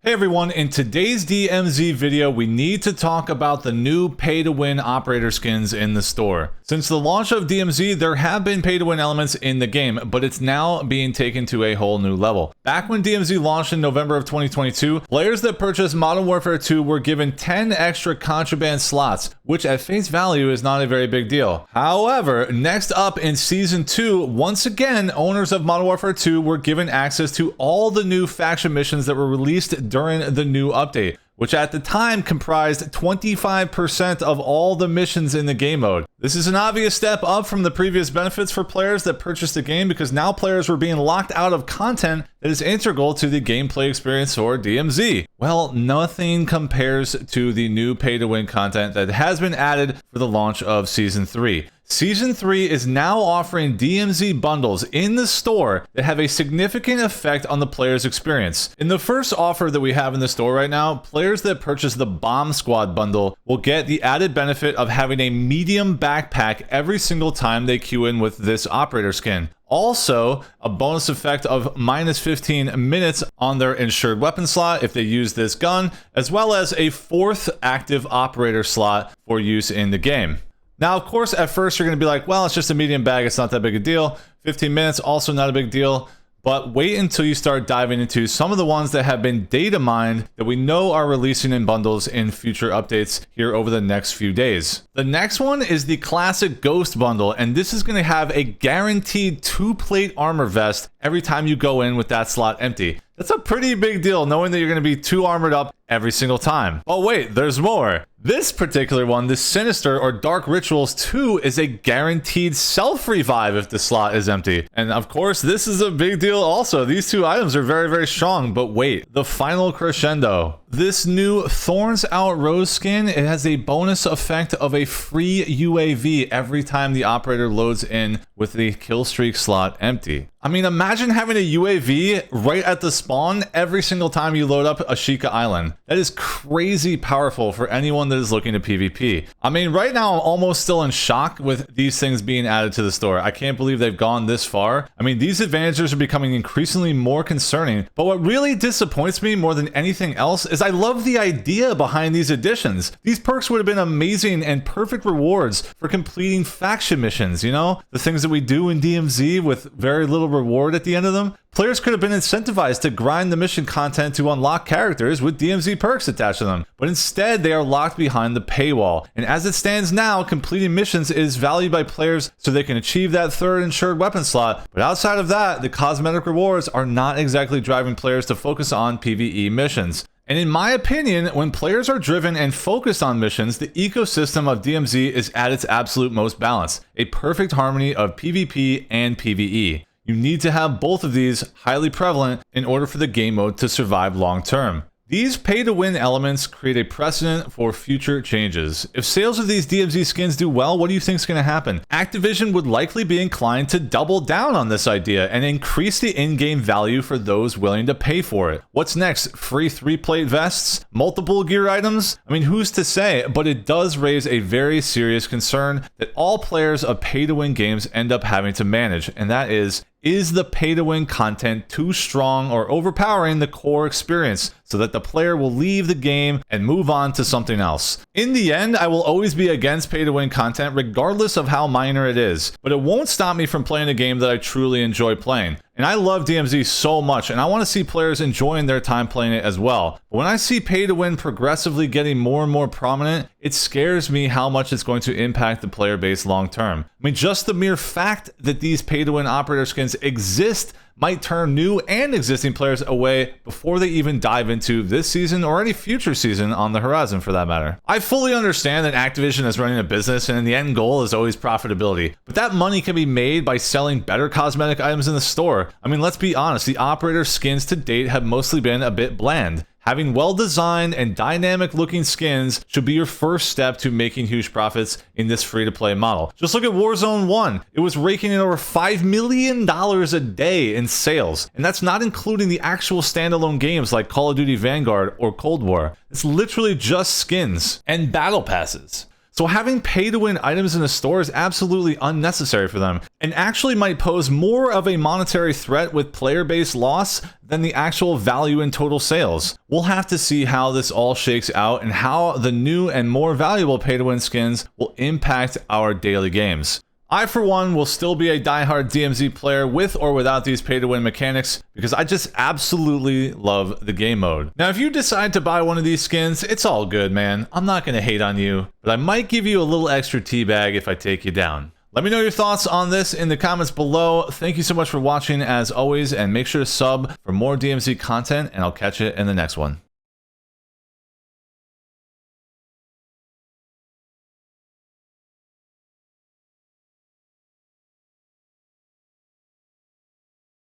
Hey everyone, in today's DMZ video, we need to talk about the new pay-to-win operator skins in the store. Since the launch of DMZ, there have been pay-to-win elements in the game, but it's now being taken to a whole new level. Back when DMZ launched in November of 2022, players that purchased Modern Warfare 2 were given 10 extra contraband slots, which at face value is not a very big deal. However, next up in Season 2, once again, owners of Modern Warfare 2 were given access to all the new faction missions that were released during the new update, which at the time comprised 25% of all the missions in the game mode. This is an obvious step up from the previous benefits for players that purchased the game, because now players were being locked out of content that is integral to the gameplay experience for DMZ. Well, nothing compares to the new pay-to-win content that has been added for the launch of Season 3. Season 3 is now offering DMZ bundles in the store that have a significant effect on the player's experience. In the first offer that we have in the store right now, players that purchase the Bomb Squad bundle will get the added benefit of having a medium backpack every single time they queue in with this operator skin. Also, a bonus effect of minus 15 minutes on their insured weapon slot if they use this gun, as well as a 4th active operator slot for use in the game. Now, of course, at first you're going to be like, well, it's just a medium bag, it's not that big a deal. 15 minutes, also not a big deal. But wait until you start diving into some of the ones that have been data mined that we know are releasing in bundles in future updates here over the next few days. The next one is the classic Ghost bundle, and this is going to have a guaranteed 2-plate armor vest every time you go in with that slot empty. That's a pretty big deal, knowing that you're going to be 2 armored up every single time. Oh wait, there's more. This particular one, the Sinister or Dark Rituals 2, is a guaranteed self-revive if the slot is empty. And of course, this is a big deal also. These 2 items are very, very strong. But wait, the final crescendo. This new Thorns Out Rose skin, it has a bonus effect of a free UAV every time the operator loads in with the kill streak slot empty. I mean, imagine having a UAV right at the spawn every single time you load up Ashika Island. That is crazy powerful for anyone that is looking to PvP. I mean, right now I'm almost still in shock with these things being added to the store. I can't believe they've gone this far. I mean, these advantages are becoming increasingly more concerning, but what really disappoints me more than anything else is I love the idea behind these additions. These perks would have been amazing and perfect rewards for completing faction missions, you know? The things that we do in DMZ with very little reward at the end of them. Players could have been incentivized to grind the mission content to unlock characters with DMZ perks attached to them, but instead they are locked behind the paywall. And as it stands now, completing missions is valued by players so they can achieve that 3rd insured weapon slot, but outside of that, the cosmetic rewards are not exactly driving players to focus on PvE missions. And in my opinion, when players are driven and focused on missions, the ecosystem of DMZ is at its absolute most balanced, a perfect harmony of PvP and PvE. You need to have both of these highly prevalent in order for the game mode to survive long term. These pay-to-win elements create a precedent for future changes. If sales of these DMZ skins do well, what do you think is going to happen? Activision would likely be inclined to double down on this idea and increase the in-game value for those willing to pay for it. What's next? Free 3-plate vests? Multiple gear items? I mean, who's to say? But it does raise a very serious concern that all players of pay-to-win games end up having to manage, and that is the pay-to-win content too strong or overpowering the core experience so that the player will leave the game and move on to something else? In the end, I will always be against pay-to-win content regardless of how minor it is, but it won't stop me from playing a game that I truly enjoy playing. And I love DMZ so much, and I want to see players enjoying their time playing it as well. But when I see pay-to-win progressively getting more and more prominent, it scares me how much it's going to impact the player base long term. I mean, just the mere fact that these pay-to-win operator skins exist might turn new and existing players away before they even dive into this season or any future season on the horizon for that matter. I fully understand that Activision is running a business and the end goal is always profitability, but that money can be made by selling better cosmetic items in the store. I mean, let's be honest, the operator skins to date have mostly been a bit bland. Having well-designed and dynamic-looking skins should be your first step to making huge profits in this free-to-play model. Just look at Warzone 1. It was raking in over $5 million a day in sales, and that's not including the actual standalone games like Call of Duty Vanguard or Cold War. It's literally just skins and battle passes. So having pay-to-win items in the store is absolutely unnecessary for them. and actually might pose more of a monetary threat with player base loss than the actual value in total sales. We'll have to see how this all shakes out and how the new and more valuable pay-to-win skins will impact our daily games. I, for one, will still be a diehard DMZ player with or without these pay-to-win mechanics because I just absolutely love the game mode. Now, if you decide to buy one of these skins, it's all good, man. I'm not going to hate on you, but I might give you a little extra teabag if I take you down. Let me know your thoughts on this in the comments below. Thank you so much for watching as always, and make sure to sub for more DMZ content, and I'll catch you in the next one.